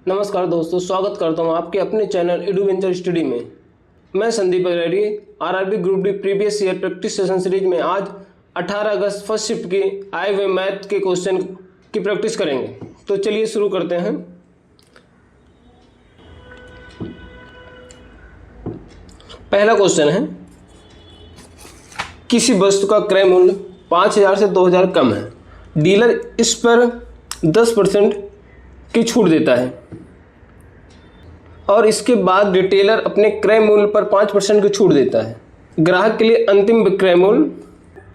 नमस्कार दोस्तों, स्वागत करता हूं आपके अपने चैनल एडवेंचर स्टडी में। मैं Sandeep Reddy RRB group D previous year practice session series में आज 18 अगस्त फर्स्ट शिफ्ट की आए हुए मैथ के क्वेश्चन की प्रैक्टिस करेंगे। तो चलिए शुरू करते हैं। पहला क्वेश्चन है, किसी वस्तु का क्रय मूल्य 5000 से 2000 कम है, डीलर इस पर 10% की छूट देता है और इसके बाद रिटेलर अपने क्रय मूल्य पर 5% की छूट देता है। ग्राहक के लिए अंतिम विक्रय मूल्य,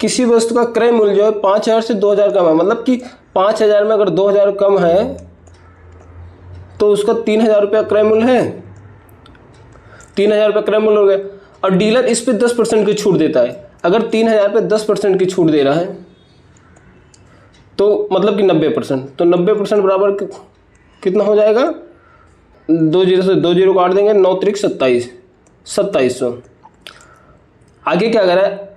किसी वस्तु का क्रय मूल्य जो है 5000 से 2000 कम है, मतलब कि 5000 में अगर 2000 कम है तो उसका 3000 रुपया क्रय मूल्य है, 3000 रुपया क्रय मूल्य हो गया और डीलर इस पर 10% की छूट देता है। अगर 3000 पे 10% की छूट दे रहा है तो मतलब कि 90%, तो 90% बराबर कितना हो जाएगा, 2 जीरो से 2 जीरो काट देंगे, 9 त्रिक 2700। आगे क्या करा है,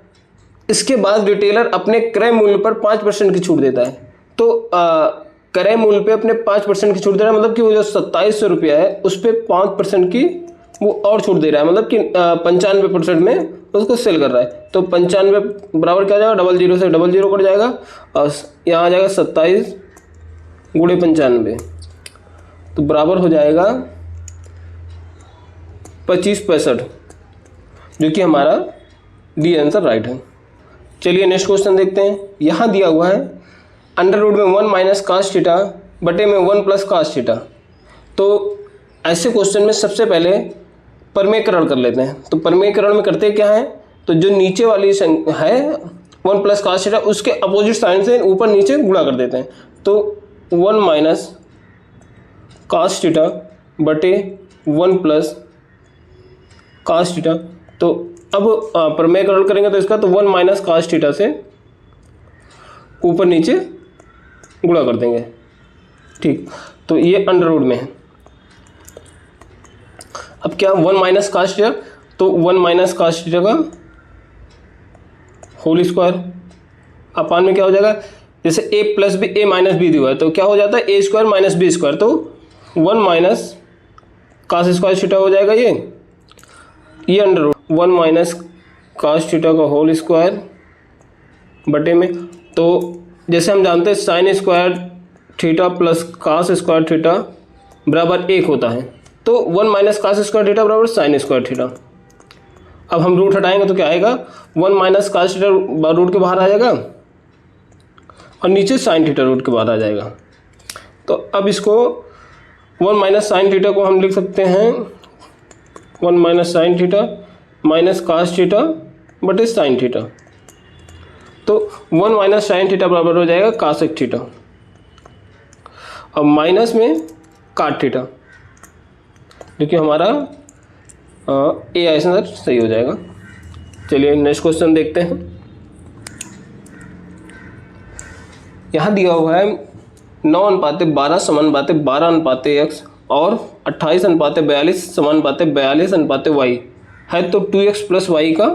इसके बाद रिटेलर अपने क्रय मूल्य पर 5% की छूट देता है। तो क्रय मूल्य पे अपने 5% की छूट दे रहा है, मतलब कि वो जो 2700 रुपया है उस पर 5% की वो और छूट दे रहा है, मतलब कि 95% में उसको सेल कर रहा है। तो 95 बराबर क्या हो जाएगा, 00 से 00 कट जाएगा और यहाँ आ जाएगा 27 गुणे 95, तो बराबर हो जाएगा 2565, जो कि हमारा डी आंसर राइट है। चलिए नेक्स्ट क्वेश्चन देखते हैं। यहाँ दिया हुआ है अंडर रूट में 1 माइनस कास थीटा बटे में 1 प्लस कास थीटा। तो ऐसे क्वेश्चन में सबसे पहले परमेयकरण कर लेते हैं। तो परमेयकरण में करते क्या है, तो जो नीचे वाली है 1 प्लस कास थीटा उसके अपोजिट साइन से ऊपर नीचे गुणा कर देते हैं। तो 1 माइनस कास थीटा बटे 1 प्लस कास थीटा। तो अब परमेयकरण करेंगे तो इसका तो 1 माइनस कास थीटा से ऊपर नीचे गुणा कर देंगे। ठीक, तो ये अंडर रूट में है। अब क्या 1 माइनस कास थीटा, तो 1 माइनस कास थीटा का होल स्क्वायर अपान में क्या हो जाएगा, जैसे a plus b a minus b दिया है तो क्या हो जाता है a square minus b square, तो 1 माइनस कास स्क्वायर थीटा हो जाएगा ये under root 1 minus cos theta का होल स्क्वायर बटे में, तो जैसे हम जानते हैं sine square theta plus cos square theta बराबर 1 होता है। तो 1 माइनस कास स्क्वायर थीटा बराबर साइन स्क्वायर थीटा। अब हम रूट हटाएंगे तो क्या आएगा, 1 माइनस कास थीटा रूट के बाहर आ जाएगा और नीचे साइन थीटा रूट के बाहर आ जाएगा। तो अब इसको 1 माइनस साइन थीटा को हम लिख सकते हैं 1 minus sine theta minus cos theta बटे साइन थीटा। तो 1 माइनस साइन थीटा बराबर हो जाएगा कासेक थीटा और माइनस में काट थीटा, जो कि हमारा ए आंसर सही हो जाएगा। चलिए नेक्स्ट क्वेश्चन देखते हैं। यहाँ दिया हुआ है 9:12 समानुपाते 12:x और 28:42 समानुपाते 42:y है, तो 2x प्लस वाई का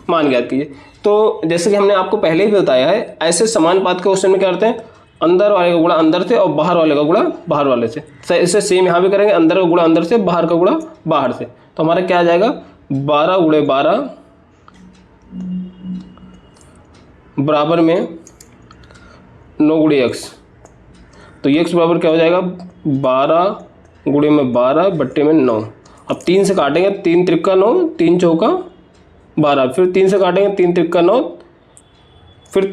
मान ज्ञात कीजिए। तो जैसे कि हमने आपको पहले ही बताया है, ऐसे समानुपात के क्वेश्चन में क्या करते हैं, अंदर वाले का गुणा अंदर से और बाहर वाले का गुणा बाहर वाले से। इसे सेम यहाँ भी करेंगे, अंदर का गुणा अंदर से, बाहर का गुणा बाहर से। तो हमारा क्या आ जाएगा, 12 गुणे 12 बराबर में 9 गुणे x। तो x बराबर क्या हो जाएगा, 12 गुणे में 12 बट्टे में 9। अब 3 से काटेंगे, 3 त्रिका 9, 3 चौका 12, फिर 3 से काटेंगे, 3 त्रिका 9, फिर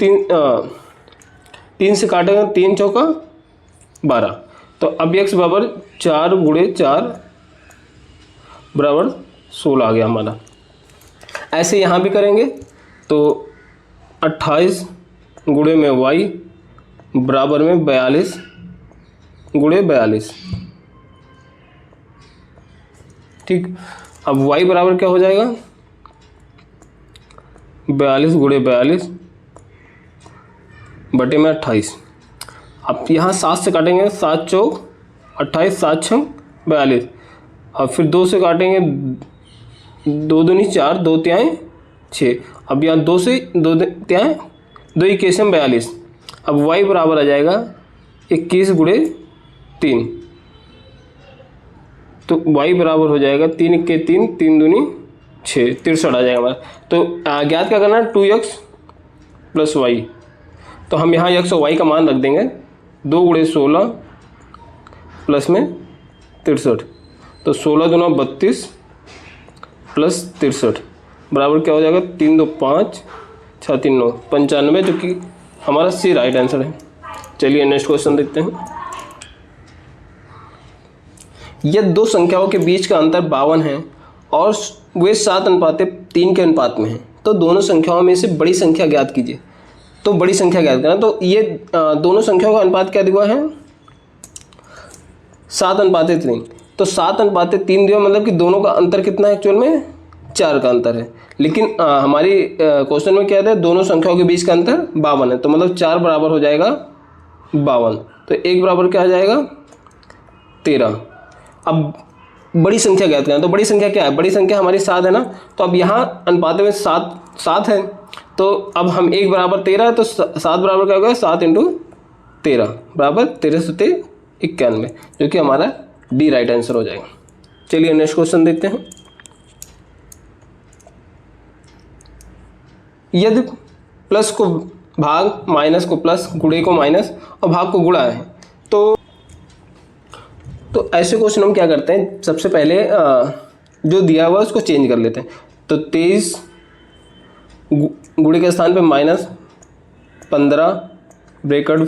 3 से काटेंगे, 3 चौका 12। तो अब x बराबर 4 गुणे 4 बराबर 16 आ गया हमारा। ऐसे यहाँ भी करेंगे तो 28 गुणे में y बराबर में 42 गुणे 42। ठीक, अब y बराबर क्या हो जाएगा, 42 गुणे 42 बटे में 28। अब यहाँ 7 से काटेंगे, 7 चौक 28, 7 छंग 42, और फिर 2 से काटेंगे, 2 दूनी 4, 2 तिहाई 6। अब यहाँ 2 से 2 तिहाई 2 21 42। अब y बराबर आ जाएगा 21 गुणे 3 तो y बराबर हो जाएगा 3 के 3, 3 दूनी 6, 63 आ जाएगा हमारा। तो ज्ञात क्या करना है, 2x प्लस वाई। तो हम यहाँ x और y का मान रख देंगे, 2 गुणे 16 प्लस में 63, तो 16 दूना 32 प्लस 63 बराबर क्या हो जाएगा, 3 2 5 6 3 9 95, जो कि हमारा सी राइट आंसर है। चलिए नेक्स्ट क्वेश्चन देखते हैं। यदि दो संख्याओं के बीच का अंतर 52 है और वे 7:3 के अनुपात में हैं, तो दोनों संख्याओं में से बड़ी संख्या ज्ञात कीजिए। तो बड़ी संख्या ज्ञात करना, तो ये दोनों संख्याओं का अनुपात क्या दिया है, 7:3। तो 7:3 दिया, मतलब कि दोनों का अंतर कितना है, एक्चुअल में 4 का अंतर है। लेकिन हमारी क्वेश्चन में क्या है, दोनों संख्याओं के बीच का अंतर 52 है, तो मतलब 4 बराबर हो जाएगा 52, तो 1 बराबर क्या आ जाएगा 13। अब बड़ी संख्या ज्ञात करना, तो बड़ी संख्या क्या है, बड़ी संख्या हमारी 7 है ना, तो अब यहाँ अनुपात में 7 है, तो अब हम 1 बराबर 13 है, तो 7 बराबर क्या होगा, 7 × 13 बराबर 13 × 91, जो कि हमारा डी राइट आंसर हो जाएगा। चलिए नेक्स्ट क्वेश्चन देखते हैं। यदि प्लस को भाग, माइनस को प्लस, गुणे को माइनस और भाग को गुणा है, तो ऐसे क्वेश्चन हम क्या करते हैं, सबसे पहले जो दिया हुआ है उसको चेंज कर लेते हैं। तो 23 गुणे के स्थान पे -15 ब्रैकेट,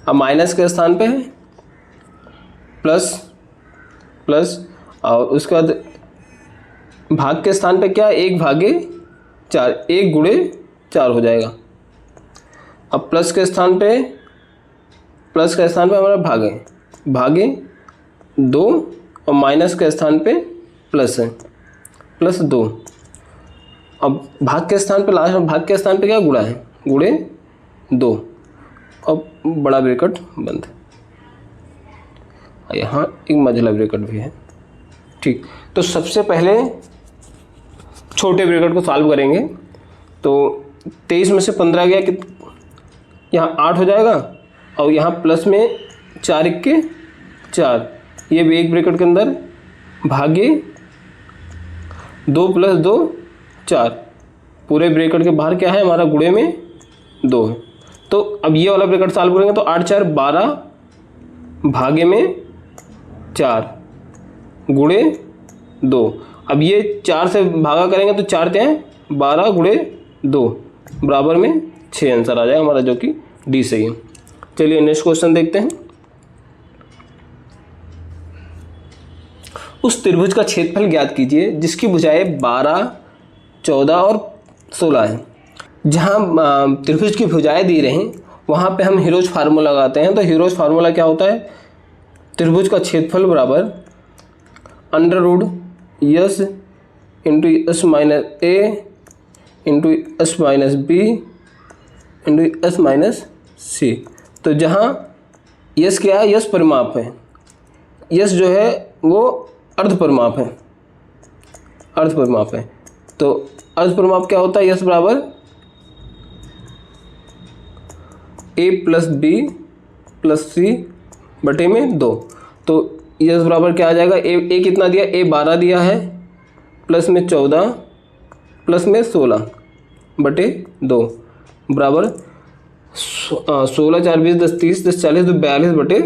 अब माइनस के स्थान पे है प्लस और उसके बाद भाग के स्थान पे क्या, 1/4, 1 गुणे 4 हो जाएगा। अब प्लस के स्थान पे हमारा भागे 2 और माइनस के स्थान पे प्लस है, +2। अब भाग के स्थान पे, लास्ट में भाग के स्थान पे क्या, गुणा है, गुणे 2 और बड़ा ब्रैकेट बंद, यहाँ एक मझला ब्रैकेट भी है। ठीक, तो सबसे पहले छोटे ब्रैकेट को सॉल्व करेंगे। तो 23 में से 15 गया कि यहाँ 8 हो जाएगा, और यहाँ प्लस में 4 × 4, ये भी एक ब्रैकेट के अंदर, भागे 2 + 2 4, पूरे ब्रैकेट के बाहर क्या है हमारा, गुणे में 2 है। तो अब ये वाला ब्रैकेट सॉल्व करेंगे, तो 8 × 4 = 12, भागे में 4 गुणे 2। अब ये 4 से भागा करेंगे तो 4 × 12 गुणे 2 बराबर में 6 आंसर आ जाएगा हमारा, जो कि डी सही है। चलिए नेक्स्ट क्वेश्चन देखते हैं। उस त्रिभुज का क्षेत्रफल ज्ञात कीजिए जिसकी भुजाएं 12, 14 और 16 है। जहाँ त्रिभुज की भुजाएं दी रहीं वहाँ पे हम हीरोज फार्मूला लगाते हैं। तो हीरोज फार्मूला क्या होता है, त्रिभुज का क्षेत्रफल बराबर √S × S - A × S - B × S - C। तो जहाँ यस क्या है, यस परिमाप है, यस जो है वो अर्ध परिमाप है, तो अर्ध परिमाप क्या होता है, यस बराबर A + B + C बटे में 2। तो यस बराबर क्या आ जाएगा, ए कितना दिया, A 12 दिया है, प्लस में 14 प्लस में 16 बटे 2 बराबर 16 4 20 10 30 10 40 तो 42 बटे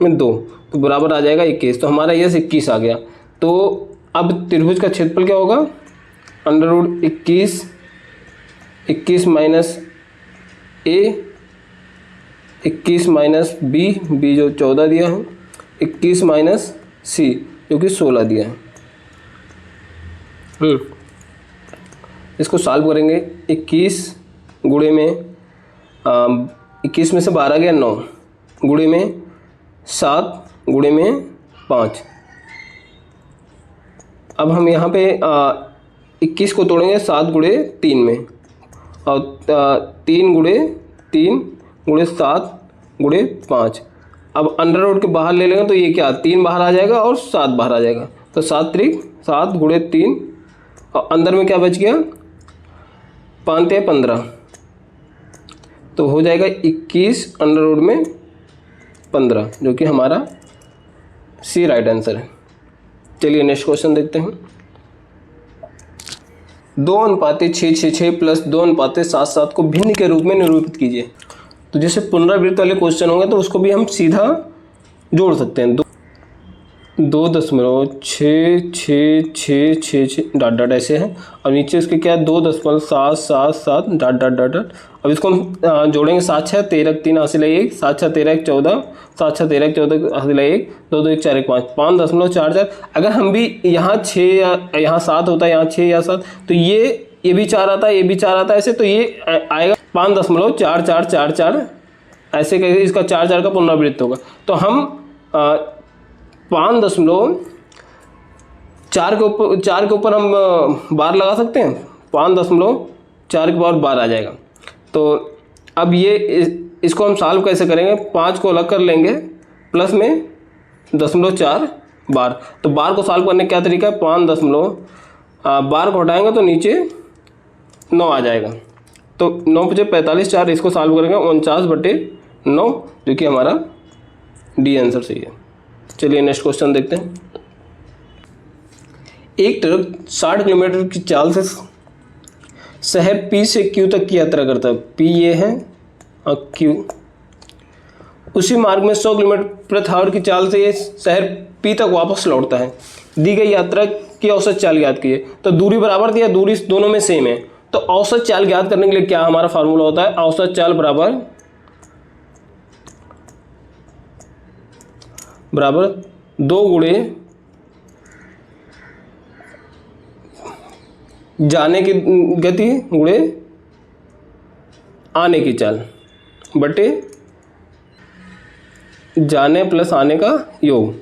में 2, तो बराबर आ जाएगा 21। तो हमारा यस 21 आ गया। तो अब त्रिभुज का क्षेत्रफल क्या होगा, √21 21 - A 21 - B जो 14 दिया है, 21 - C जो कि 16 दिया है। इसको सॉल्व करेंगे, 21 गुणे में 21 में से 12 गया 9, गुणे में 7 गुणे में 5। अब हम यहाँ पे 21 को तोड़ेंगे 7 गुणे 3 में, और 3 गुणे 3 गुणे 7 गुणे 5। अब अंडर रूट के बाहर ले लेंगे तो ये क्या, 3 बाहर आ जाएगा और 7 बाहर आ जाएगा, तो 7 × 7 गुणे 3, और अंदर में क्या बच गया, 5 × 15, तो हो जाएगा 21 अंडर रूट में 15, जो कि हमारा सी राइट आंसर है। चलिए नेक्स्ट क्वेश्चन देखते हैं। 2:6:6 प्लस 2:7:7 को भिन्न के रूप में निरूपित कीजिए। तो जैसे पुनरावृत्त वाले क्वेश्चन होंगे तो उसको भी हम सीधा जोड़ सकते हैं। 2.66666 डॉट डॉट ऐसे है और नीचे इसके क्या है 2.777 डॉट डॉट डॉट डॉट। अब इसको हम जोड़ेंगे 7 6 13 3 हासिल 1 7 6 13 14 7 6 13 14 हासिल 1 2 2 1 4 1 5 5.44। अगर हम भी यहाँ 6 या यहाँ 7 होता है, यहाँ 6 या 7, तो ये भी 4 आता है, ये भी 4 आता है, ऐसे तो ये आएगा 5.4444 ऐसे करके इसका 4 4 का पुनरावृत्त होगा। तो हम 5.4 के ऊपर हम बार लगा सकते हैं। 5.4 के बाद बार आ जाएगा। तो अब ये इसको हम सॉल्व कैसे करेंगे, 5 को अलग कर लेंगे प्लस में 0.4 बार। तो बार को सॉल्व करने का क्या तरीका है, 5 बार को हटाएंगे तो नीचे 9 आ जाएगा। तो 9 × 5 = 45 4 इसको सॉल्व करेंगे 49/9 जो कि हमारा डी आंसर सही है। चलिए नेक्स्ट क्वेश्चन देखते हैं। एक ट्रक 60 किलोमीटर की चाल से शहर पी से क्यू तक की यात्रा करता है। पी ये है और क्यू। उसी मार्ग में 100 किलोमीटर प्रति आवर की चाल से ये शहर पी तक वापस लौटता है। दी गई यात्रा की औसत चाल ज्ञात कीजिए। तो दूरी बराबर दिया, दूरी दोनों में सेम है। तो औसत चाल ज्ञात करने के लिए क्या हमारा फार्मूला होता है, औसत चाल बराबर 2 गुणे जाने की गति गुणे आने की चाल बटे जाने प्लस आने का योग।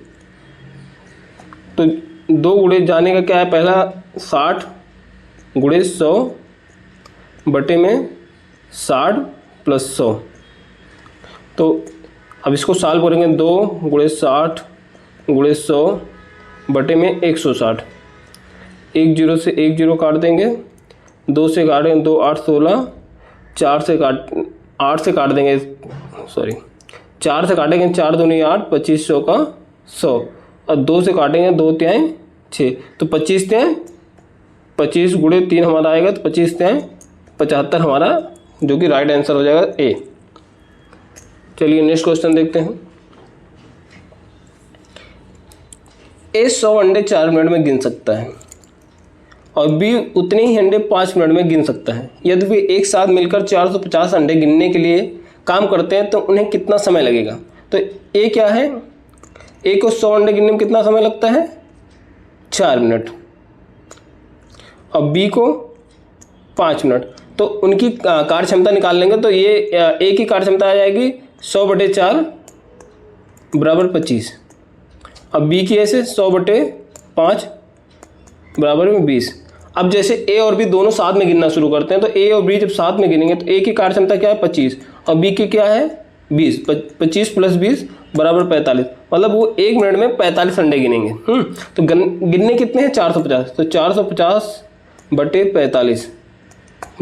तो 2 गुणे जाने का क्या है, पहला 60 गुणे 100 बटे में 60 + 100। तो अब इसको सॉल्व करेंगे 2 × 60 × 100 बटे में 160। 1 0 से 1 0 काट देंगे, 2 से काटेंगे 2 8 16, 4 से काट देंगे, सॉरी 4 से काटेंगे 4 दूनी 8 25 100 का 100 और 2 से काटेंगे 2 3 6। तो 25 × 3 हमारा आएगा। तो 25 3 75 हमारा जो कि राइट आंसर हो जाएगा ए। चलिए नेक्स्ट क्वेश्चन देखते हैं। ए 100 अंडे 4 मिनट में गिन सकता है और बी उतने ही अंडे 5 मिनट में गिन सकता है। यदि वे एक साथ मिलकर 450 अंडे गिनने के लिए काम करते हैं तो उन्हें कितना समय लगेगा। तो ए क्या है, ए को 100 अंडे गिनने में कितना समय लगता है, 4 मिनट, और बी को 5 मिनट। तो उनकी कार्य क्षमता निकाल लेंगे तो ये ए की कार्य क्षमता आ जाएगी 100/4 बराबर 25। अब बी की ऐसे 100/5 बराबर में 20। अब जैसे ए और बी दोनों साथ में गिनना शुरू करते हैं तो ए और बी जब साथ में गिनेंगे तो ए की कार्य क्षमता क्या है 25 और बी की क्या है 20। 25 + 20 बराबर 45। मतलब वो 1 मिनट में 45 अंडे गिनेंगे। तो गिनने कितने हैं 450। तो 450/45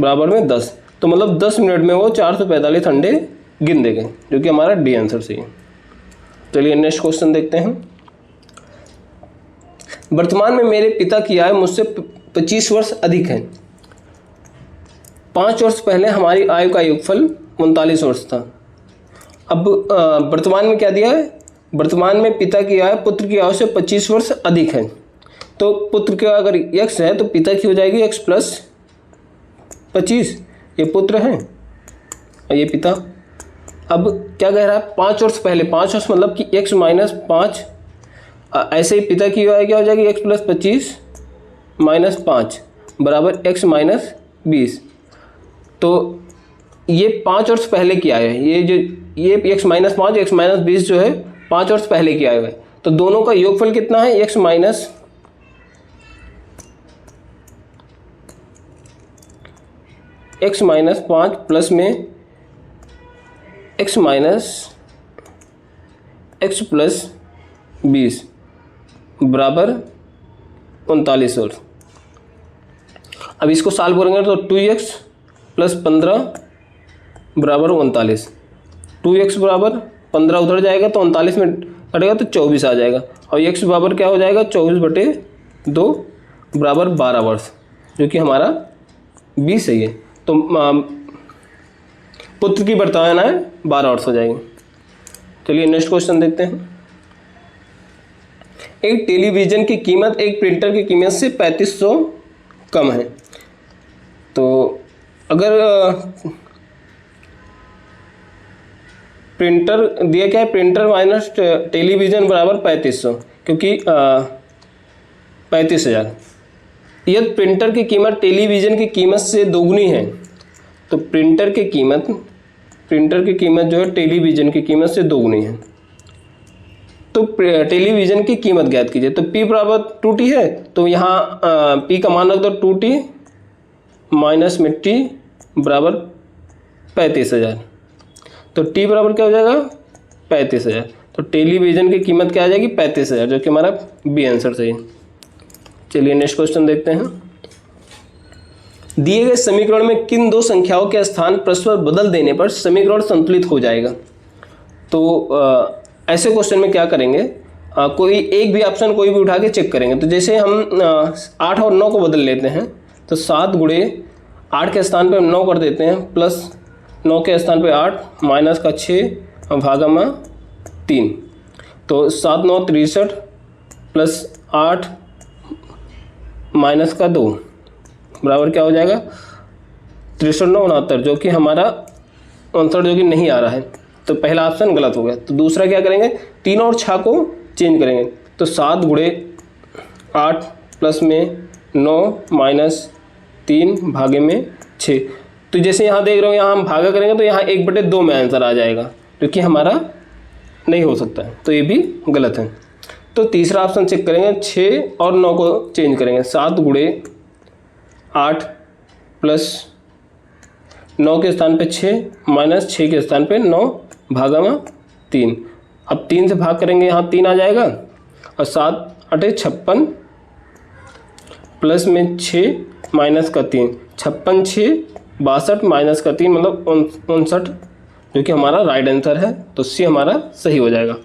बराबर में 10। तो मतलब 10 मिनट में वो 445 अंडे गिन देंगे जो कि हमारा डी आंसर सही है। चलिए नेक्स्ट क्वेश्चन देखते हैं। वर्तमान में मेरे पिता की आयु मुझसे 25 वर्ष अधिक है। 5 वर्ष पहले हमारी आयु का योगफल 39 वर्ष था। अब वर्तमान में क्या दिया है, वर्तमान में पिता की आयु पुत्र की आयु से 25 वर्ष अधिक है। तो पुत्र का अगर x है तो पिता की हो जाएगी x + 25। ये पुत्र है और ये पिता। अब क्या कह रहा है 5 वर्ष पहले, 5 वर्ष मतलब कि x - 5। ऐसे ही पिता की आयु क्या हो जाएगी x + 25 - 5 बराबर x - 20। तो ये 5 वर्ष पहले की आयु है। ये x - 5 x - 20 जो है 5 वर्ष पहले की आयु है। तो दोनों का योगफल कितना है x - 5 प्लस में x + 20 बराबर 39 वर्ष। अब इसको सॉल्व करेंगे तो 2x + 15 बराबर 39। 2x बराबर 15 उधर जाएगा तो 39 में कटेगा तो 24 आ जाएगा। और x बराबर क्या हो जाएगा 24/2 बराबर 12 वर्ष, जो कि हमारा बी सही है। तो पुत्र की वर्तमानाएं 12 वर्ष हो जाएगी। चलिए नेक्स्ट क्वेश्चन देखते हैं। एक टेलीविज़न की कीमत एक प्रिंटर की कीमत से 3500 कम है। तो अगर प्रिंटर दिया क्या है, प्रिंटर माइनस टेलीविज़न बराबर 3500, क्योंकि 35,000। यदि प्रिंटर की कीमत टेलीविज़न की कीमत से दोगुनी है, तो प्रिंटर की कीमत जो है टेलीविज़न की कीमत से दोगुनी है, तो टेलीविज़न की कीमत ज्ञात कीजिए। तो P बराबर 2T है, तो यहाँ P का मान रख दो 2T माइनस में T बराबर 35,000। तो T बराबर क्या हो जाएगा 35,000। तो टेलीविज़न की कीमत क्या आ जाएगी 35,000, जो कि हमारा बी आंसर सही है। चलिए नेक्स्ट क्वेश्चन देखते हैं। दिए गए समीकरण में किन दो संख्याओं के स्थान परस्पर बदल देने पर समीकरण संतुलित हो जाएगा। तो ऐसे क्वेश्चन में क्या करेंगे, कोई एक भी ऑप्शन कोई भी उठा के चेक करेंगे। तो जैसे हम 8 और 9 को बदल लेते हैं, तो 7 गुणे 8 के स्थान पे हम 9 कर देते हैं, प्लस 9 के स्थान पे 8 माइनस का 6 और भागा में 3। तो 7 9 63 प्लस 8 माइनस का 2 बराबर क्या हो जाएगा 63 9 69, जो कि हमारा 69 जो कि नहीं आ रहा है। तो पहला ऑप्शन गलत हो गया। तो दूसरा क्या करेंगे, 3 और 6 को चेंज करेंगे। तो 7 गुणे 8 प्लस में 9 माइनस 3 भागे में 6। तो जैसे यहाँ देख रहे हो, यहाँ हम भागा करेंगे तो यहाँ 1/2 में आंसर आ जाएगा, क्योंकि हमारा नहीं हो सकता है, तो ये भी गलत है। तो तीसरा ऑप्शन चेक करेंगे, 6 और 9 को चेंज करेंगे। 7 गुणे 8 प्लस 9 के स्थान पे 6 माइनस 6 के स्थान पे 9 भागा में 3। अब 3 से भाग करेंगे, यहाँ 3 आ जाएगा, और 7 8 56 प्लस में 6 माइनस का 3, 56 6 62 माइनस का 3 मतलब 59, जो कि हमारा राइट आंसर है। तो सी हमारा सही हो जाएगा।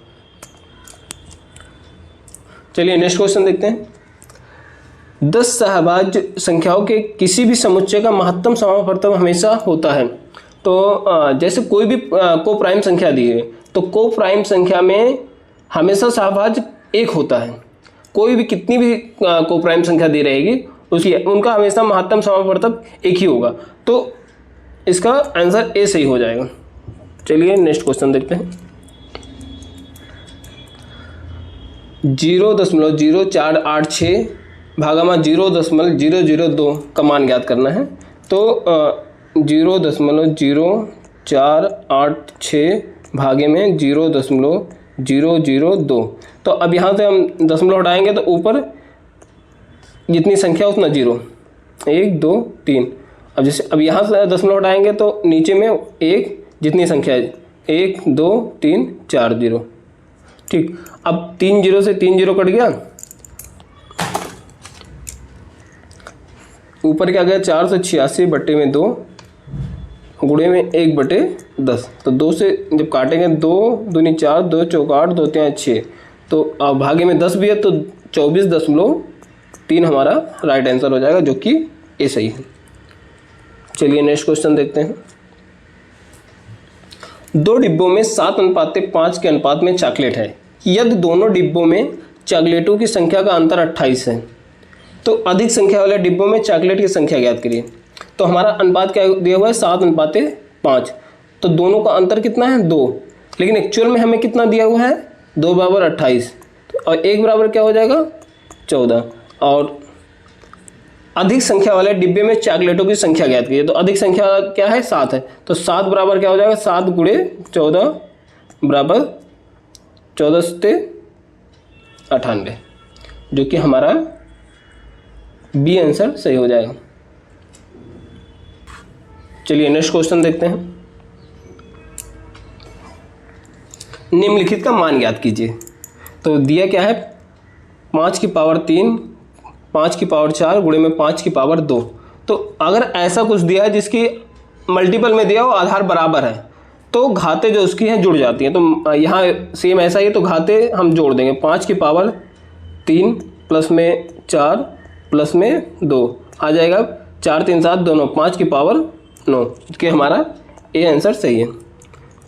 चलिए नेक्स्ट क्वेश्चन देखते हैं। 10 सहभाज्य संख्याओं के किसी भी समुच्चय का महत्तम समापवर्तक हमेशा होता है। तो जैसे कोई भी को प्राइम संख्या दी है, तो को प्राइम संख्या में हमेशा सहभाज्य 1 होता है। कोई भी कितनी भी को प्राइम संख्या दी रहेगी उसकी उनका हमेशा महत्तम समापवर्तक 1 ही होगा। तो इसका आंसर ए सही हो जाएगा। चलिए नेक्स्ट क्वेश्चन देखते हैं। 0.0486 भागा में 0.002 का मान ज्ञात करना है। तो 0.0486 भागे में 0.002। तो अब यहाँ से हम दशमलव हटाएंगे तो ऊपर जितनी संख्या उतना 0, 1 2 3। अब जैसे अब यहाँ से दशमलव हटाएंगे तो नीचे में 1 जितनी संख्या है 1 2 3 4 0। ठीक, अब 3 0 से 3 0 कट गया, ऊपर क्या गया 486/2 गुणे में 1/10। तो 2 से जब काटेंगे 2 दूनी 4 2 चौक 8 2 3 6। तो भागे में 10 भी है, तो 24.3 हमारा राइट आंसर हो जाएगा, जो कि ए सही है। चलिए नेक्स्ट क्वेश्चन देखते हैं। 2 डिब्बों में 7:5 के अनुपात में चॉकलेट है। यदि दोनों डिब्बों में चॉकलेटों की संख्या का अंतर 28 है, तो अधिक संख्या वाले डिब्बों में चॉकलेट की संख्या ज्ञात करिए। तो हमारा अनुपात क्या दिया हुआ है 7:5। तो दोनों का अंतर कितना है 2, लेकिन एक्चुअल में हमें कितना दिया हुआ है 2 बराबर 28, और 1 बराबर क्या हो जाएगा 14। और अधिक संख्या वाले डिब्बे में चॉकलेटों की संख्या ज्ञात कीजिए। तो अधिक संख्या क्या है 7 है, तो 7 बराबर क्या हो जाएगा 7 गुणे 14 बराबर 14 से 98, जो कि हमारा बी आंसर सही हो जाएगा। चलिए नेक्स्ट क्वेश्चन देखते हैं। निम्नलिखित का मान ज्ञात कीजिए। तो दिया क्या है 5 की पावर 3 5 की पावर 4 गुणे में 5 की पावर 2। तो अगर ऐसा कुछ दिया है जिसकी मल्टीपल में दिया हो आधार बराबर है, तो घातें जो उसकी हैं जुड़ जाती हैं। तो यहाँ सेम ऐसा ही, तो घातें हम जोड़ देंगे। 5 की पावर 3 प्लस में 4 प्लस में 2 आ जाएगा 4 3 7 दोनों 5 की पावर 9, कि हमारा ए आंसर सही है।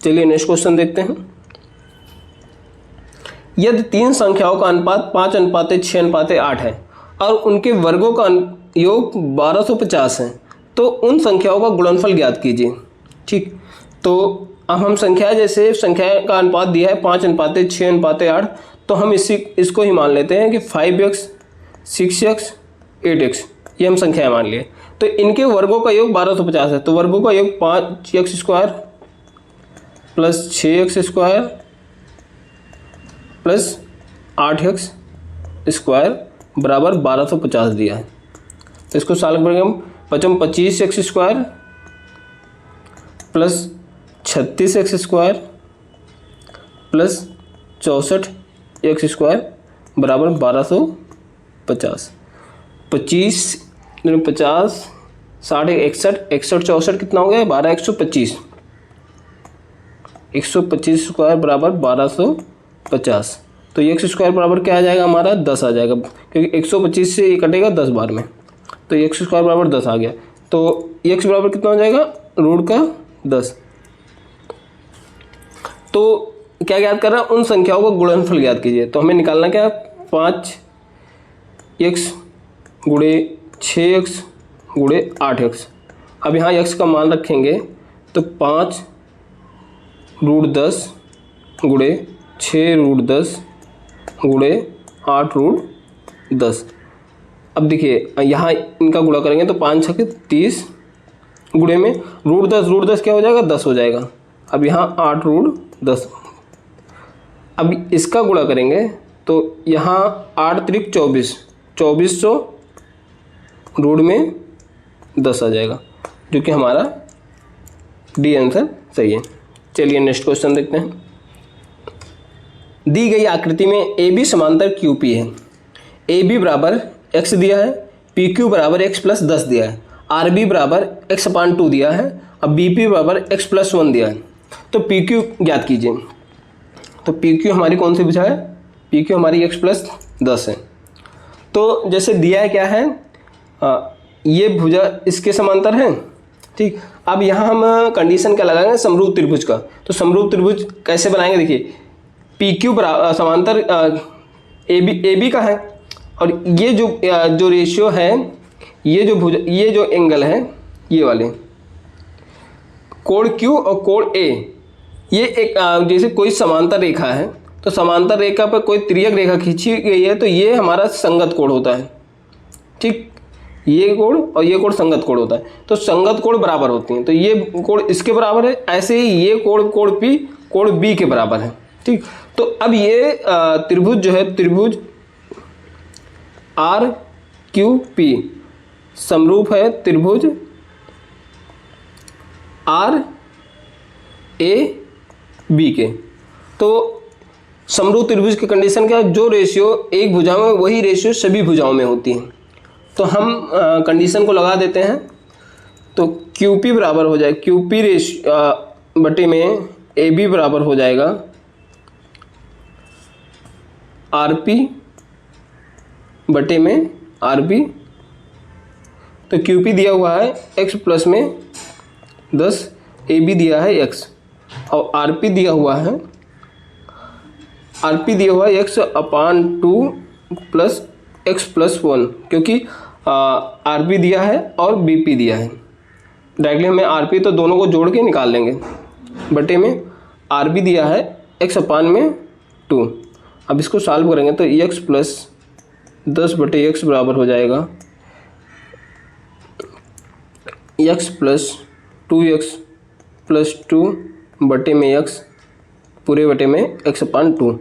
चलिए नेक्स्ट क्वेश्चन देखते हैं। यदि 3 संख्याओं का अनुपात 5:6:8 है और उनके वर्गों का योग 1250 है, तो उन संख्याओं का गुणनफल ज्ञात कीजिए। ठीक, तो अब हम संख्या, जैसे संख्या का अनुपात दिया है 5:6:8, तो हम इसको ही मान लेते हैं कि 5x 6x 8x, ये हम संख्याएं मान लिए। तो इनके वर्गों का योग 1250 है, तो वर्गों का योग 5x² plus 6x² plus 8x² बराबर 1250 दिया है। तो इसको सॉल्व करेंगे हम। 25x² plus 36x² plus 64x² बराबर 1250। 25 50 60 61 61 64 कितना हो गया? 12 125। 125² बराबर 1250। तो ये x² बराबर क्या आ जाएगा हमारा? 10 आ जाएगा, क्योंकि 125 से ये कटेगा 10 बार में, तो x² बराबर 10 आ गया। तो x बराबर कितना हो जाएगा? √10। तो क्या ज्ञात कर रहा है? उन संख्याओं का गुणनफल ज्ञात कीजिए। तो हमें निकालना क्या? 5x गुणे 6x गुणे 8x। अब यहाँ x का मान रखेंगे तो 5 √10 गुणे 6 √10 गुणे 8 √10। अब देखिए यहाँ इनका गुणा करेंगे तो 5 6 30 गुणे में √10 क्या हो जाएगा? 10 हो जाएगा। अब यहाँ 8 √10। अब इसका गुणा करेंगे तो यहाँ 8 त्रिक 24, 2400 रूट में 10 आ जाएगा, जो कि हमारा डी आंसर सही है। चलिए नेक्स्ट क्वेश्चन देखते हैं। दी गई आकृति में ए बी समांतर क्यू पी है। ए बी बराबर x दिया है, पी क्यू बराबर x प्लस 10 दिया है, आर बी बराबर x/2 दिया है, अब बी पी बराबर x प्लस 1 दिया है। तो पी क्यू ज्ञात कीजिए। तो पी क्यू हमारी कौन सी भुजा है? पी क्यू हमारी x प्लस 10 है। तो जैसे दिया है क्या है, ये भुजा इसके समांतर है। ठीक, अब यहाँ हम कंडीशन क्या लगाएंगे? समरूप त्रिभुज का। तो समरूप त्रिभुज कैसे बनाएंगे? देखिए पी क्यू समांतर ए बी का है, और ये जो रेशियो है, ये जो भुजा, ये जो एंगल है, ये वाले कोण Q और कोण A, ये एक जैसे कोई समांतर रेखा है, तो समांतर रेखा पर कोई तिर्यक रेखा खींची गई है, तो ये हमारा संगत कोण होता है। ठीक, ये कोण और ये कोण संगत कोण होता है। तो संगत कोण बराबर होती हैं, तो ये कोण इसके बराबर है, ऐसे ही ये कोण P कोण B के बराबर है। ठीक, तो अब ये त्रिभुज जो है, त्रिभुज आर क्यू पी समरूप है त्रिभुज आर ए बी के। तो समरूप त्रिभुज की कंडीशन क्या है? जो रेशियो एक भुजा में, वही रेशियो सभी भुजाओं में होती है। तो हम कंडीशन को लगा देते हैं। तो क्यू पी बराबर हो जाए, क्यू पी रेशियो बटे में ए बी बराबर हो जाएगा आर पी बटे में आर बी। तो क्यू पी दिया हुआ है x प्लस में 10, ए बी दिया है x, और आर पी दिया हुआ है x/2 प्लस x प्लस 1, क्योंकि आर पी दिया है और बी पी दिया है। डायरेक्टली हमें आर पी तो दोनों को जोड़ के निकाल लेंगे, बटे में आर बी दिया है x/2। अब इसको सॉल्व करेंगे तो x प्लस 10 बटे x बराबर हो जाएगा x प्लस 2x प्लस 2 बटे में x पूरे बटे में x/2।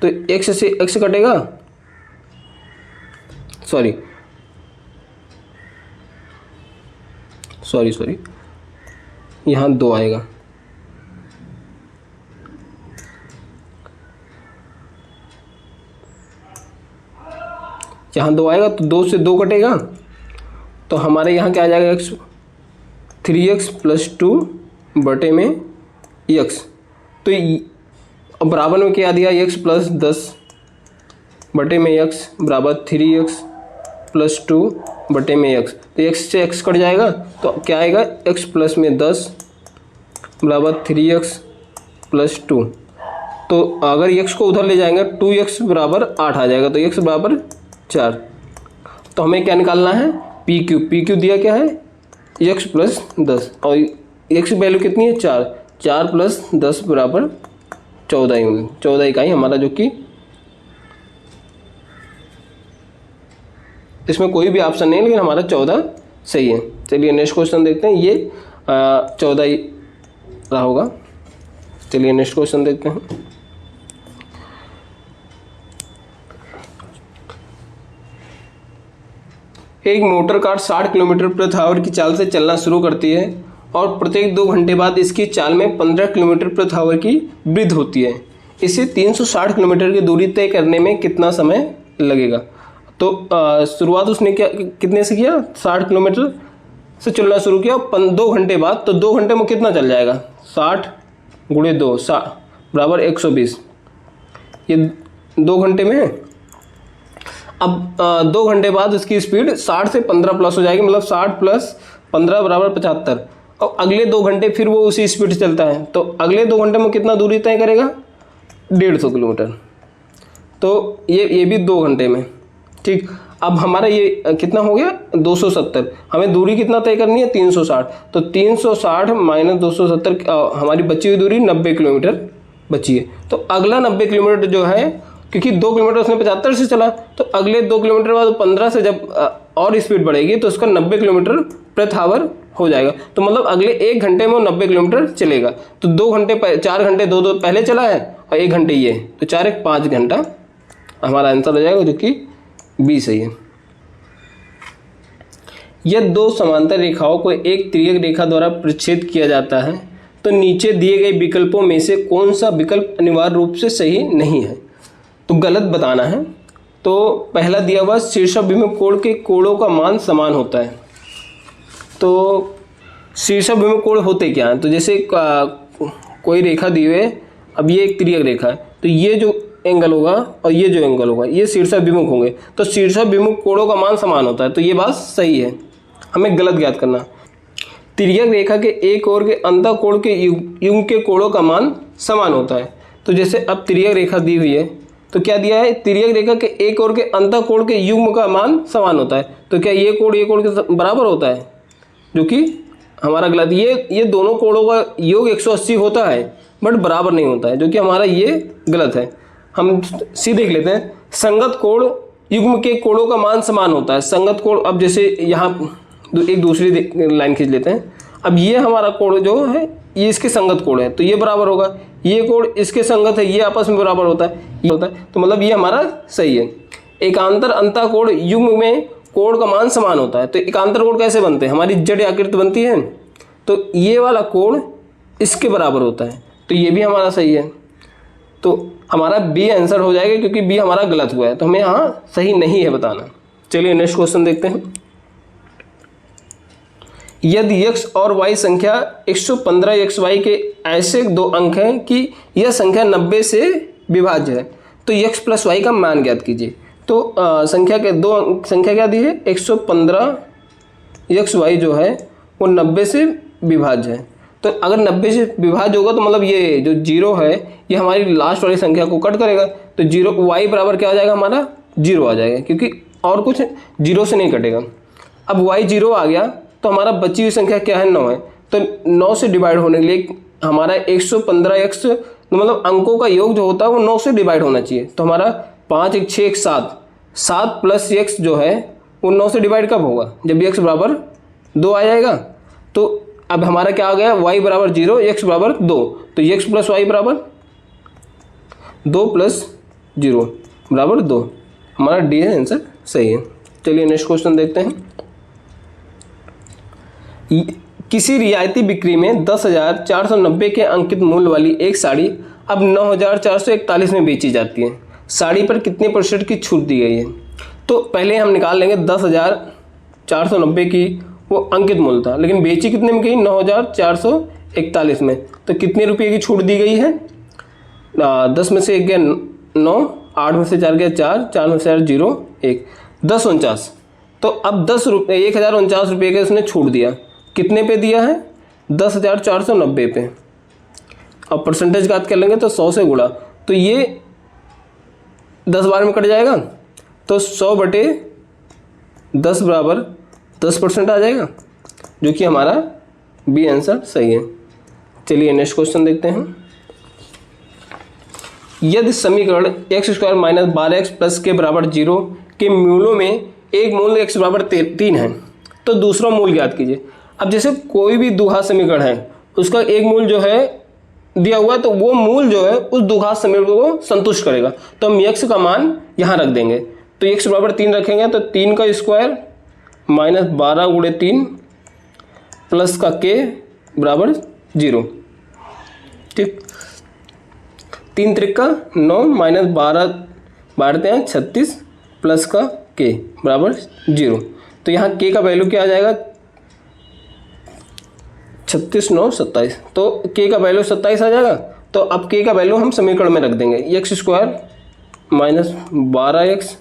तो x से x कटेगा, सॉरी यहाँ 2 आएगा। यहाँ 2 आएगा तो 2 से 2 कटेगा, तो हमारे यहाँ क्या आ जाएगा? 3x प्लस 2 बटे में यक्स, तो अब बराबर में क्या दिया, x प्लस 10 बटे में x बराबर 3x प्लस 2 बटे में x, तो x से x कट जाएगा तो क्या आएगा, x प्लस में 10 बराबर 3x प्लस 2, तो अगर x को उधर ले जाएंगे 2x बराबर 8 आ जाएगा, तो x बराबर 4। तो हमें क्या निकालना है, पी क्यू दिया क्या है, x प्लस 10 और x की वैल्यू कितनी है 4, 4 प्लस 10 बराबर 14 इकाई हमारा, जो कि इसमें कोई भी ऑप्शन नहीं है लेकिन हमारा 14 सही है। चलिए नेक्स्ट क्वेश्चन देखते हैं, ये 14 ही रहा होगा। चलिए नेक्स्ट क्वेश्चन देखते हैं। एक मोटर कार 60 किलोमीटर प्रति आवर की चाल से चलना शुरू करती है और प्रत्येक 2 घंटे बाद इसकी चाल में 15 किलोमीटर प्रति आवर की वृद्धि होती है। इसे 360 किलोमीटर की दूरी तय करने में कितना समय लगेगा? तो शुरुआत उसने कितने से किया, 60 किलोमीटर से चलना शुरू किया 2 घंटे बाद, तो 2 घंटे में कितना चल जाएगा, 60 गुणे 2 बराबर 120, ये 2 घंटे में है। अब 2 घंटे बाद उसकी स्पीड 60 से 15 प्लस हो जाएगी, मतलब 60 प्लस 15 बराबर 75, और अगले 2 घंटे फिर वो उसी स्पीड से चलता है, तो अगले 2 घंटे में कितना दूरी तय करेगा, 150 किलोमीटर। तो ये भी 2 घंटे में, ठीक। अब हमारा ये कितना हो गया, 270, हमें दूरी कितना तय करनी है, 360, तो 360 माइनस 270, हमारी बची हुई दूरी 90 किलोमीटर बची है। तो अगला 90 किलोमीटर जो है, क्योंकि 2 किलोमीटर उसने 75 से चला, तो अगले 2 किलोमीटर बाद 15 से जब और स्पीड बढ़ेगी तो उसका 90 किलोमीटर प्रति आवर हो जाएगा। तो मतलब अगले 1 घंटे में वो 90 किलोमीटर चलेगा। तो 2 घंटे 4 घंटे 2 पहले चला है और 1 घंटे ये, तो 4 1 5 घंटा हमारा आंसर हो जाएगा, जो कि बी सही है। यदि 2 समांतर रेखाओं को एक तिर्यक रेखा द्वारा प्रच्छेद किया जाता है तो नीचे दिए गए विकल्पों में से कौन सा विकल्प अनिवार्य रूप से सही नहीं है? तो गलत बताना है। तो पहला दिया हुआ शीर्षाभिमुख कोण के कोणों का मान समान होता है। तो शीर्षाभिमुख कोण होते क्या हैं? तो जैसे कोई रेखा दी हुई है, अब ये एक तिर्यक रेखा है, तो ये जो एंगल होगा और ये जो एंगल होगा ये शीर्षाभिमुख होंगे, तो शीर्षाभिमुख कोणों का मान समान होता है, तो ये बात सही है। हमें गलत ज्ञात करना, तिर्यक रेखा के एक ओर के अंतःकोण के युग्म के कोणों का मान समान होता है। तो जैसे अब तिर्यक रेखा दी हुई है, तो क्या दिया है, तिर्यक रेखा के एक ओर के अंतःकोण के युग्म का मान समान होता है, तो क्या ये कोण के बराबर होता है, जो कि हमारा गलत। ये दोनों कोणों का योग 180 होता है बट बराबर नहीं होता है, जो कि हमारा ये गलत है। हम सीधे देख लेते हैं, संगत कोण युग्म के कोणों का मान समान होता है। संगत कोण, अब जैसे यहाँ एक दूसरी लाइन खींच लेते हैं, अब ये हमारा कोण जो है ये इसके संगत कोण है, तो ये बराबर होगा, ये कोण इसके संगत है, ये आपस में बराबर होता है, ये होता है, तो मतलब ये हमारा सही है। एकांतर अंतःकोण युग्म में कोण का मान समान होता है। तो एकांतर कोण कैसे बनते हैं, हमारी जड़ आकृति बनती है, तो ये वाला कोण इसके बराबर होता है, तो ये भी हमारा सही है। तो हमारा बी आंसर हो जाएगा, क्योंकि बी हमारा गलत हुआ है, तो हमें यहाँ सही नहीं है बताना। चलिए नेक्स्ट क्वेश्चन देखते हैं। यदि x और y संख्या 115 xy के ऐसे 2 अंक हैं कि यह संख्या 90 से विभाज्य है, तो x प्लस y का मान ज्ञात कीजिए। तो संख्या के 2 अंक, संख्या क्या दी है, 115 xy जो है वो 90 से विभाज्य है। तो अगर 90 से विभाज्य होगा तो मतलब ये जो 0 है ये हमारी लास्ट वाली संख्या को कट करेगा, तो 0 y बराबर क्या आ जाएगा, हमारा 0 आ जाएगा, क्योंकि और कुछ 0 से नहीं कटेगा। अब y 0 आ गया तो हमारा बची हुई संख्या क्या है, 9 है, तो 9 से डिवाइड होने के लिए हमारा 115x मतलब अंकों का योग जो होता है वो 9 से डिवाइड होना चाहिए। तो हमारा 5 1 6 1 7 प्लस x जो है वो 9 से डिवाइड कब होगा, जब x बराबर 2 आ जाएगा। तो अब हमारा क्या आ गया, y बराबर 0 x बराबर 2, तो x प्लस वाई बराबर 2 प्लस 0 बराबर 2, हमारा डी है आंसर सही है। चलिए नेक्स्ट क्वेश्चन देखते हैं। किसी रियायती बिक्री में 10,490 के अंकित मूल्य वाली एक साड़ी अब 9,441 में बेची जाती है। साड़ी पर कितने % की छूट दी गई है? तो पहले हम निकाल लेंगे 10,490 की वो अंकित मूल्य था, लेकिन बेची कितने में गई, 41 में, तो कितने रुपये की छूट दी गई है? 10 में से 1 गया 9, 8 में से 4 गया 4, 4 में से 4 0 1, 1049। तो अब 1049 रुपये का उसने छूट दिया, कितने पे दिया है? 10,490 पे। अब परसेंटेज बात कर लेंगे तो 100 से गुणा, तो ये 10 बार में कट जाएगा, तो 100/10 बराबर 10% आ जाएगा, जो कि हमारा बी आंसर सही है। चलिए नेक्स्ट क्वेश्चन देखते हैं। यदि समीकरण x² - 12x प्लस के बराबर 0 के मूलों में एक मूल x बराबर 3 है, तो दूसरा मूल ज्ञात कीजिए। अब जैसे कोई भी द्विघात समीकरण है, उसका एक मूल जो है दिया हुआ है, तो वो मूल जो है उस द्विघात समीकरण को संतुष्ट करेगा, तो हम x का मान यहाँ रख देंगे। तो x बराबर 3 रखेंगे, तो 3 का स्क्वायर माइनस 12 × 3 प्लस का k बराबर 0। ठीक, 3 त्रिका 9 माइनस 12 बांटते हैं 36 प्लस का k बराबर 0। तो यहाँ k का वैल्यू क्या आ जाएगा? 36 9 27, तो k का वैल्यू 27 आ जाएगा। तो अब k का वैल्यू हम समीकरण में रख देंगे, x² - 12x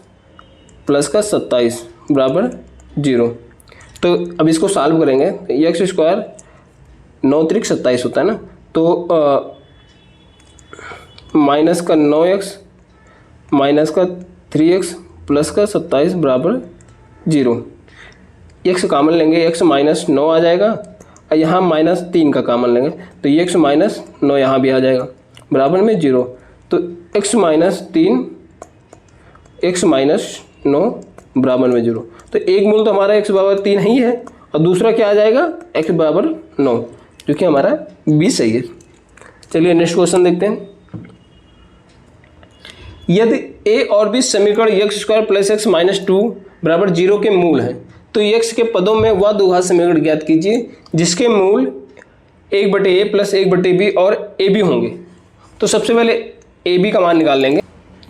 प्लस का 27 बराबर 0। तो अब इसको सॉल्व करेंगे, x² 9 त्रिक 27 होता है ना, तो माइनस का 9x माइनस का 3x प्लस का 27 बराबर 0। x कॉमन लेंगे, x माइनस 9 आ जाएगा, और यहाँ माइनस 3 का कॉमन लेंगे, तो x माइनस 9 यहाँ भी आ जाएगा बराबर में 0। तो x माइनस 3 x माइनस 9 बराबर में 0। तो एक मूल तो हमारा x बराबर 3 ही है, और दूसरा क्या आ जाएगा? x बराबर 9, जो कि हमारा b सही है। चलिए नेक्स्ट क्वेश्चन देखते हैं। यदि a और b समीकरण x² + x - 2 बराबर 0 के मूल हैं, तो x के पदों में वह द्विघात समीकरण ज्ञात कीजिए जिसके मूल 1/a + 1/b और ab होंगे। तो सबसे पहले ab का मान निकाल लेंगे।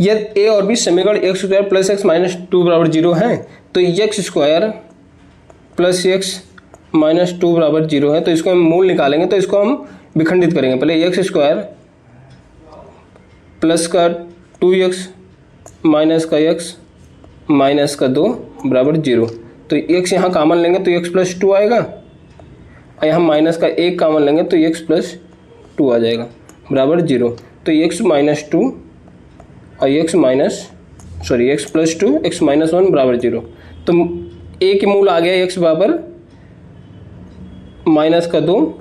यदि a और b समीकरण x² + x - 2 बराबर 0 है, तो x² + x - 2 बराबर 0 है, तो इसको हम मूल निकालेंगे, तो इसको हम विखंडित करेंगे। पहले x² प्लस का 2x माइनस का x माइनस का 2 बराबर 0। तो x यहाँ कॉमन लेंगे तो x + 2 आएगा, और यहाँ माइनस का 1 कॉमन लेंगे तो x + 2 आ जाएगा बराबर 0। तो x - 2 और x + 2 x - 1 बराबर 0। तो a के मूल आ गया x बराबर माइनस का 2,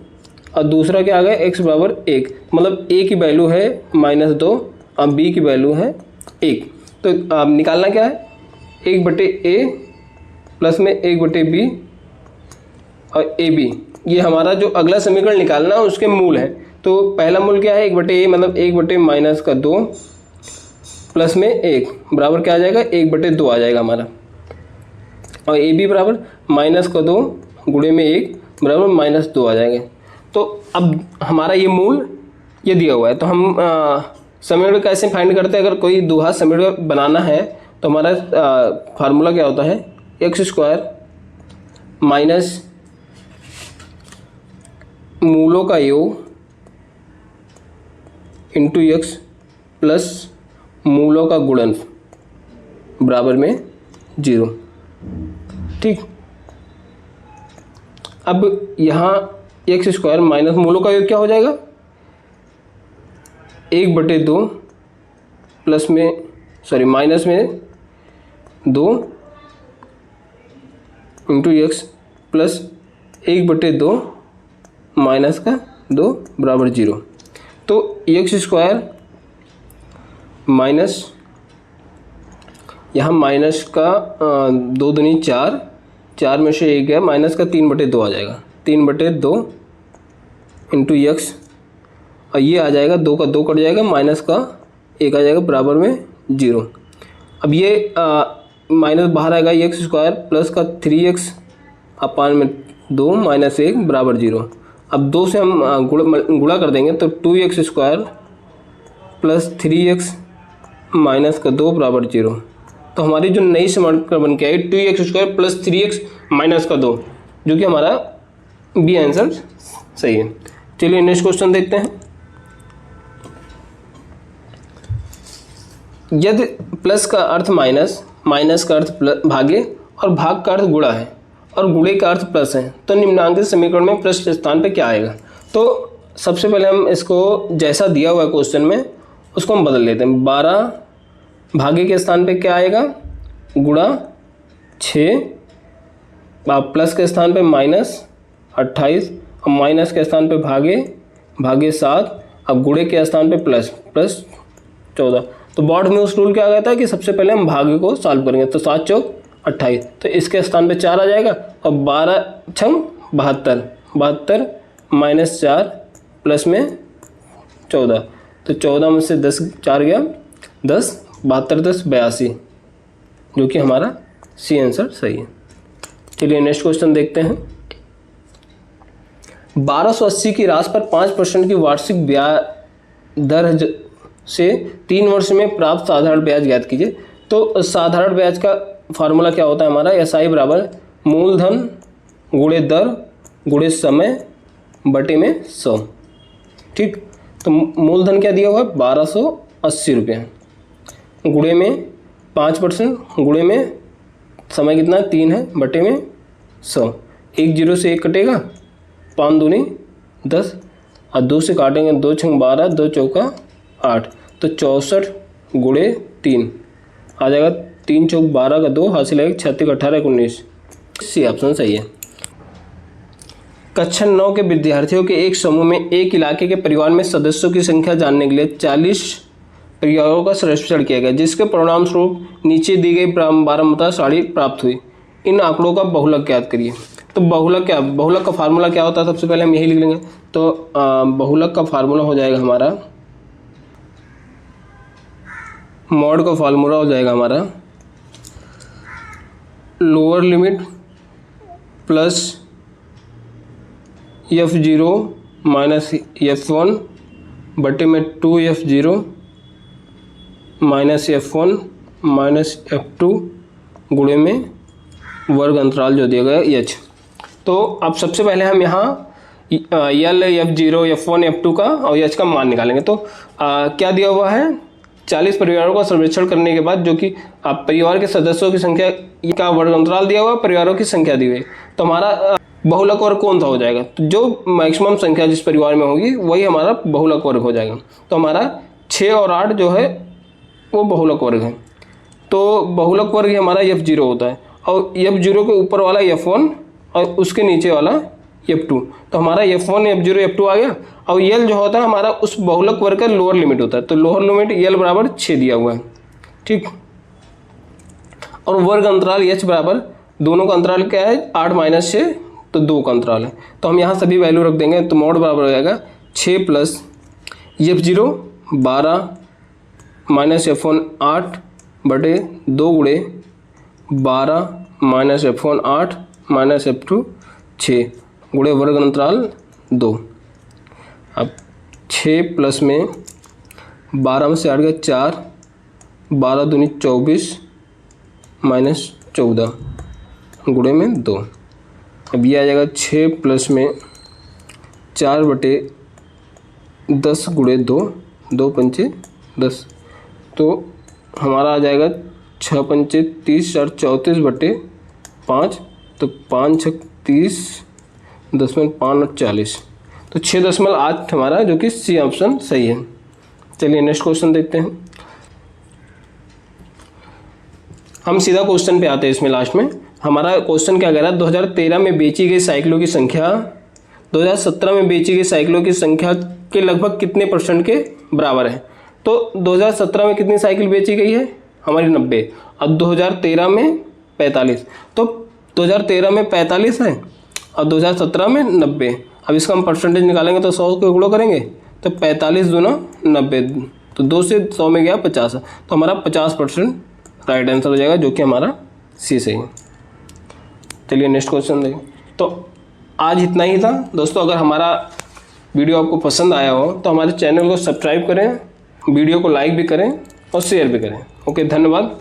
और दूसरा क्या आ गया? x बराबर 1, मतलब a की वैल्यू है -2 और b की वैल्यू है 1। तो अब निकालना क्या है? 1/a प्लस में 1/b और ab, ये हमारा जो अगला समीकरण निकालना है उसके मूल है। तो पहला मूल क्या है? 1/a, मतलब 1/-2 प्लस में 1 बराबर क्या आ जाएगा? 1/2 आ जाएगा हमारा, और ab बराबर -2 गुणे में 1 बराबर -2 आ जाएंगे। तो अब हमारा ये मूल ये दिया हुआ है, तो हम समीकरण कैसे फाइंड करते हैं? अगर कोई द्विघात समीकरण बनाना है तो हमारा फार्मूला क्या होता है? x² माइनस मूलों का योग इंटू x प्लस मूलों का गुणन बराबर में 0। ठीक, अब यहाँ x² माइनस मूलों का योग क्या हो जाएगा? 1/2 प्लस में माइनस में 2 इंटू x प्लस 1/2 माइनस का 2 बराबर 0। तो x² माइनस यहाँ माइनस का 2 दूनी 4, 4 में से 1 है, माइनस का 3/2 आ जाएगा, 3/2 इंटू x, और ये आ जाएगा 2 का 2 कट जाएगा, माइनस का 1 आ जाएगा बराबर में 0। अब ये माइनस बाहर आएगा, x² प्लस का 3x अपान में 2 माइनस 1 बराबर 0। अब 2 से हम गुणा कर देंगे, तो 2x² प्लस 3x माइनस का 2 बराबर 0। तो हमारी जो नई समीकरण बन के आई 2x² प्लस 3x माइनस का 2, जो कि हमारा बी आंसर सही है। चलिए नेक्स्ट क्वेश्चन देखते हैं। यदि प्लस का अर्थ माइनस, माइनस का अर्थ भागे और भाग का अर्थ गुणा है और गुणे का अर्थ प्लस है तो निम्नांकित समीकरण में प्लस के स्थान पे क्या आएगा। तो सबसे पहले हम इसको जैसा दिया हुआ है क्वेश्चन में उसको हम बदल लेते हैं। 12 भागे के स्थान पे क्या आएगा, गुणा 6, प्लस के स्थान पे माइनस 28 और माइनस के स्थान पे भागे 7 अब गुणे के स्थान पे प्लस 14। तो बोर्ड में उस रूल क्या कहता है कि सबसे पहले हम भागे को सॉल्व करेंगे। तो 7 चौक 28, तो इसके स्थान पे 4 आ जाएगा और 12 छंग 72 माइनस 4 प्लस में 14, तो 14 में से 10 4 गया 10, 72 10 82, जो कि हमारा सी आंसर सही है। चलिए नेक्स्ट क्वेश्चन देखते हैं। 1280 की राशि पर 5% की वार्षिक ब्याज दर से 3 वर्ष में प्राप्त साधारण ब्याज ज्ञात कीजिए। तो साधारण ब्याज का फार्मूला क्या होता है हमारा, SI बराबर मूलधन गुणे दर गुणे समय बटे में 100। ठीक, तो मूलधन क्या दिया हुआ है 1280 रुपये, गुणे में 5% गुणे में समय कितना 3 है बटे में 100। 1 0 से 1 कटेगा, 5 दूनी 10 और 2 से काटेंगे 2 छंग 12 2 चौका 8, तो 64 गुणे 3 आ जाएगा। 3 चौक 12 का 2 हासिल है 36 18 19, सी ऑप्शन सही है। कक्षा 9 के विद्यार्थियों के एक समूह में एक इलाके के परिवार में सदस्यों की संख्या जानने के लिए 40 परिवारों का सर्वेक्षण किया गया, जिसके परिणाम स्वरूप नीचे दी गई बारहमता साड़ी प्राप्त हुई। इन आंकड़ों का बहुलक ज्ञात करिए। तो बहुलक का फार्मूला क्या होता है, सबसे पहले हम यही लिख लेंगे। तो बहुलक का फार्मूला हो जाएगा हमारा, मॉड का फार्मूला हो जाएगा हमारा lower limit plus F0 minus F1 बटे में 2F0 minus F1 minus F2 गुणे में वर्ग अंतराल जो दिया गया H। तो अब सबसे पहले हम यहाँ L F0 F1 F2 का और H का मान निकालेंगे। तो क्या दिया हुआ है, 40 परिवारों का सर्वेक्षण करने के बाद जो कि आप परिवार के सदस्यों की संख्या का वर्ग अंतराल दिया हुआ, परिवारों की संख्या दी हुई, तो हमारा बहुलक वर्ग कौन सा हो जाएगा। तो जो मैक्सिमम संख्या जिस परिवार में होगी वही हमारा बहुलक वर्ग हो जाएगा। तो हमारा 6 और 8 जो है वो बहुलक वर्ग है। तो बहुलक वर्ग हमारा F0 होता है और F0 के ऊपर वाला F1 और उसके नीचे वाला F2। तो हमारा F1 F0 F2 आ गया। और L जो होता है हमारा उस बहुलक वर्ग का लोअर लिमिट होता है। तो लोअर लिमिट L बराबर 6 दिया हुआ है। ठीक, और वर्ग अंतराल H बराबर, दोनों का अंतराल क्या है 8 माइनस 6, तो 2 का अंतराल है। तो हम यहाँ सभी वैल्यू रख देंगे। तो मॉड बराबर हो जाएगा 6 प्लस F0 12 माइनस F1 8 बटे 2 गुणे 12 माइनस F1 8 माइनस F2 6 गुणे वर्ग अंतराल 2। अब 6 प्लस में 12 में से 8 गया 4, 12 दूनी 24 माइनस 14 गुणे में 2। अब ये आ जाएगा 6 प्लस में 4 बटे 10 गुणे 2, 2 पंचे 10, तो हमारा आ जाएगा 6 पंचे 30 और 34 बटे 5, तो 5 6 30 5 और 40, तो 6.8 हमारा, जो कि सी ऑप्शन सही है। चलिए नेक्स्ट क्वेश्चन देखते हैं। हम सीधा क्वेश्चन पे आते हैं। इसमें लास्ट में हमारा क्वेश्चन क्या कह रहा है, 2013 में बेची गई साइकिलों की संख्या 2017 में बेची गई साइकिलों की संख्या के लगभग कितने % के बराबर है। तो 2017 में कितनी साइकिल बेची गई है हमारी 90, और 2013 में 45। तो 2013 में 45 है और 2017 में 90। अब इसका हम परसेंटेज निकालेंगे तो 100 के गुणा करेंगे, तो 45 दूना 90, तो 2 से 100 में गया 50, तो हमारा 50% राइट आंसर हो जाएगा, जो कि हमारा सी सही है। चलिए नेक्स्ट क्वेश्चन देखें। तो आज इतना ही था दोस्तों। अगर हमारा वीडियो आपको पसंद आया हो तो हमारे चैनल को सब्सक्राइब करें, वीडियो को लाइक भी करें और शेयर भी करें। ओके, धन्यवाद।